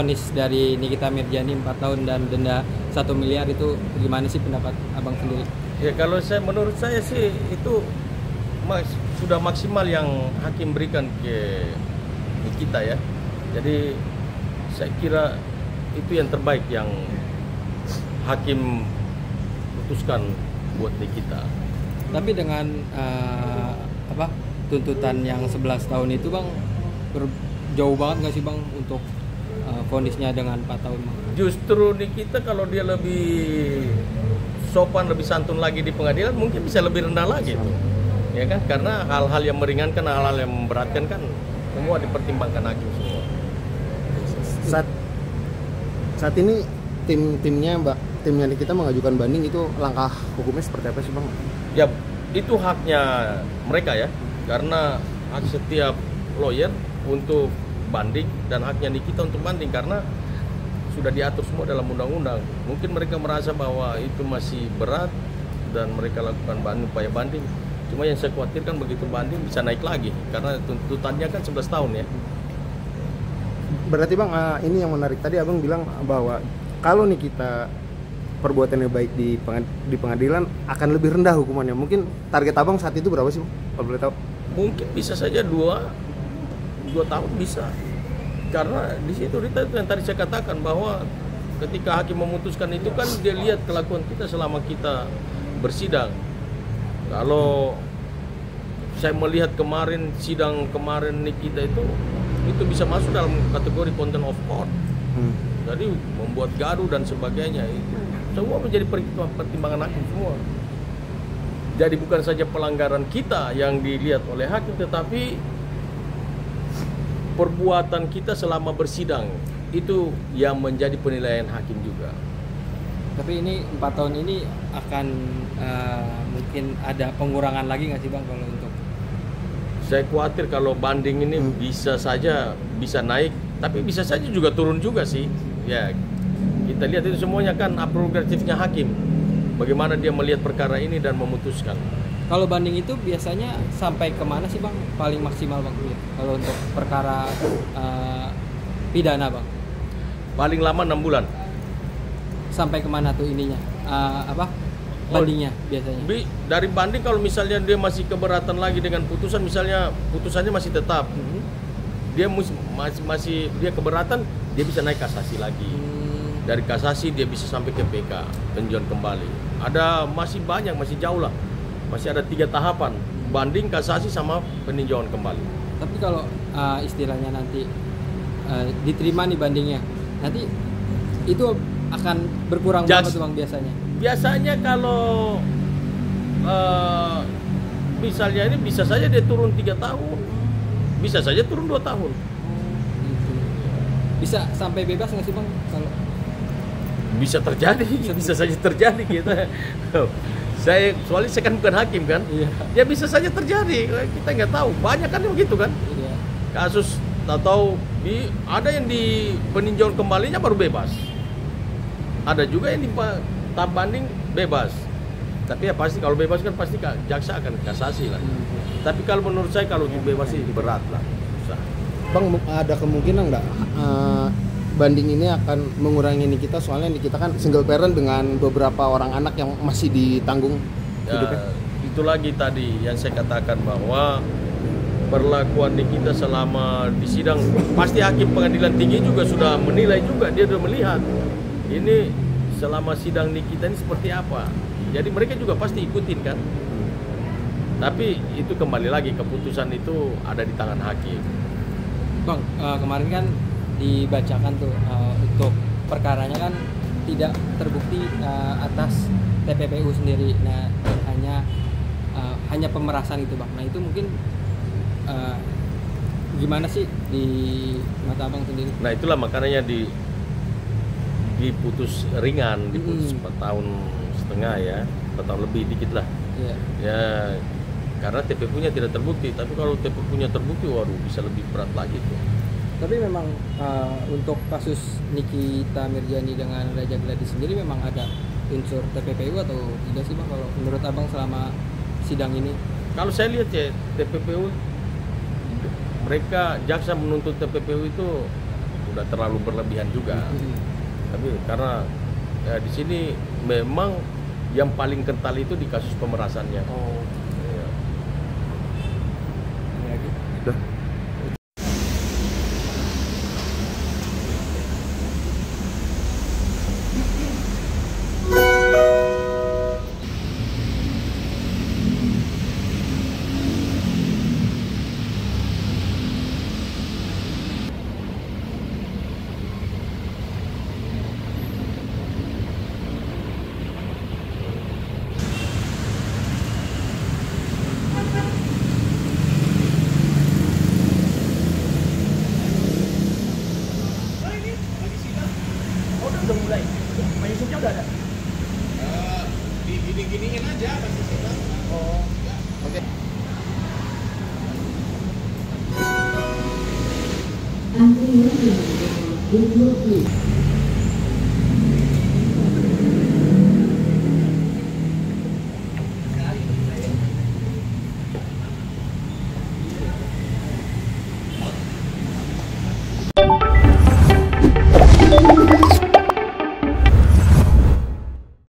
vonis dari Nikita Mirjani 4 tahun dan denda 1 miliar itu gimana sih pendapat abang sendiri? Ya kalau menurut saya sih itu sudah maksimal yang hakim berikan ke Nikita ya. Jadi saya kira itu yang terbaik yang hakim putuskan buat Nikita. Tapi dengan tuntutan yang 11 tahun itu bang jauh banget nggak sih bang untuk vonisnya dengan 4 tahun bang? Justru Nikita kalau dia lebih sopan, lebih santun lagi di pengadilan mungkin bisa lebih rendah lagi tuh. Ya kan, karena hal-hal yang meringankan, hal-hal yang memberatkan kan semua dipertimbangkan hakim semua. Saat ini timnya Nikita mengajukan banding, itu langkah hukumnya seperti apa sih bang? Ya itu haknya mereka ya, karena hak setiap lawyer untuk banding dan haknya Nikita untuk banding karena sudah diatur semua dalam undang-undang. Mungkin mereka merasa bahwa itu masih berat dan mereka lakukan upaya banding. Cuma yang saya khawatirkan begitu banding bisa naik lagi karena tuntutannya kan 11 tahun ya. Berarti bang, ini yang menarik tadi abang bilang bahwa kalau Nikita perbuatannya baik di pengadilan akan lebih rendah hukumannya. Mungkin target abang saat itu berapa sih bang? Kalau boleh tahu? Mungkin bisa saja 2 tahun bisa. Karena di situ yang tadi saya katakan bahwa ketika hakim memutuskan itu kan dia lihat kelakuan kita selama kita bersidang. Kalau saya melihat kemarin sidang kemarin Nikita itu bisa masuk dalam kategori contempt of court. Jadi membuat gaduh dan sebagainya itu semua menjadi pertimbangan hakim semua. Jadi bukan saja pelanggaran kita yang dilihat oleh hakim, tetapi perbuatan kita selama bersidang itu yang menjadi penilaian hakim juga. Tapi ini 4 tahun ini akan mungkin ada pengurangan lagi nggak sih bang kalau untuk? Saya khawatir kalau banding ini bisa saja bisa naik, tapi bisa saja juga turun juga sih. Ya kita lihat itu semuanya kan prerogatifnya hakim. Bagaimana dia melihat perkara ini dan memutuskan. Kalau banding itu biasanya sampai kemana sih bang? Paling maksimal bang? Kalau untuk perkara pidana bang? Paling lama 6 bulan. Sampai kemana tuh ininya? Bandingnya biasanya? Dari banding kalau misalnya dia masih keberatan lagi dengan putusan, misalnya putusannya masih tetap, dia masih dia keberatan, dia bisa naik kasasi lagi. Dari kasasi dia bisa sampai ke PK, peninjauan kembali. Masih banyak, masih jauh lah. Masih ada 3 tahapan, banding, kasasi, sama peninjauan kembali. Tapi kalau istilahnya nanti diterima nih bandingnya, nanti itu akan berkurang berapa tuh bang biasanya? Biasanya kalau misalnya ini bisa saja dia turun 3 tahun, bisa saja turun 2 tahun. Gitu. Bisa sampai bebas nggak sih bang? Kalau bisa terjadi, bisa saja terjadi gitu. Soalnya saya kan bukan hakim kan, ya bisa saja terjadi, kita nggak tahu, banyak kan begitu kan, kasus atau ada yang di peninjauan kembalinya baru bebas, ada juga yang di tahap banding bebas, tapi ya pasti kalau bebas kan pasti jaksa akan kasasi lah, tapi kalau menurut saya kalau bebas sih berat lah. Bang, ada kemungkinan nggak banding ini akan mengurangi Nikita, soalnya Nikita kan single parent dengan beberapa orang anak yang masih ditanggung hidupnya. Itu lagi tadi yang saya katakan bahwa perlakuan Nikita selama di sidang, pasti hakim pengadilan tinggi juga sudah menilai juga, dia sudah melihat ini selama sidang Nikita ini seperti apa, jadi mereka juga pasti ikutin kan. Tapi itu kembali lagi, keputusan itu ada di tangan hakim. Bang, kemarin kan dibacakan tuh untuk perkaranya kan tidak terbukti atas TPPU sendiri, nah hanya pemerasan itu bang. Nah itu mungkin gimana sih di mata abang sendiri? Nah itulah makanya diputus ringan, diputus 4 tahun setengah ya, 4 tahun lebih dikit lah. Ya karena TPPU-nya tidak terbukti, tapi kalau TPPU-nya terbukti, waduh bisa lebih berat lagi tuh. Tapi memang untuk kasus Nikita Mirjani dengan Raja Gladys sendiri memang ada unsur TPPU atau tidak sih bang kalau menurut abang selama sidang ini? Kalau saya lihat ya TPPU, mereka jaksa menuntut TPPU itu udah terlalu berlebihan juga. Tapi karena ya, di sini memang yang paling kental itu di kasus pemerasannya. Oh. Iya. Ini lagi. Udah. Udah mulai. Main Yusufnya udah ada. Digini-giniin aja masih sidang. Oh. Oke. Antrian yang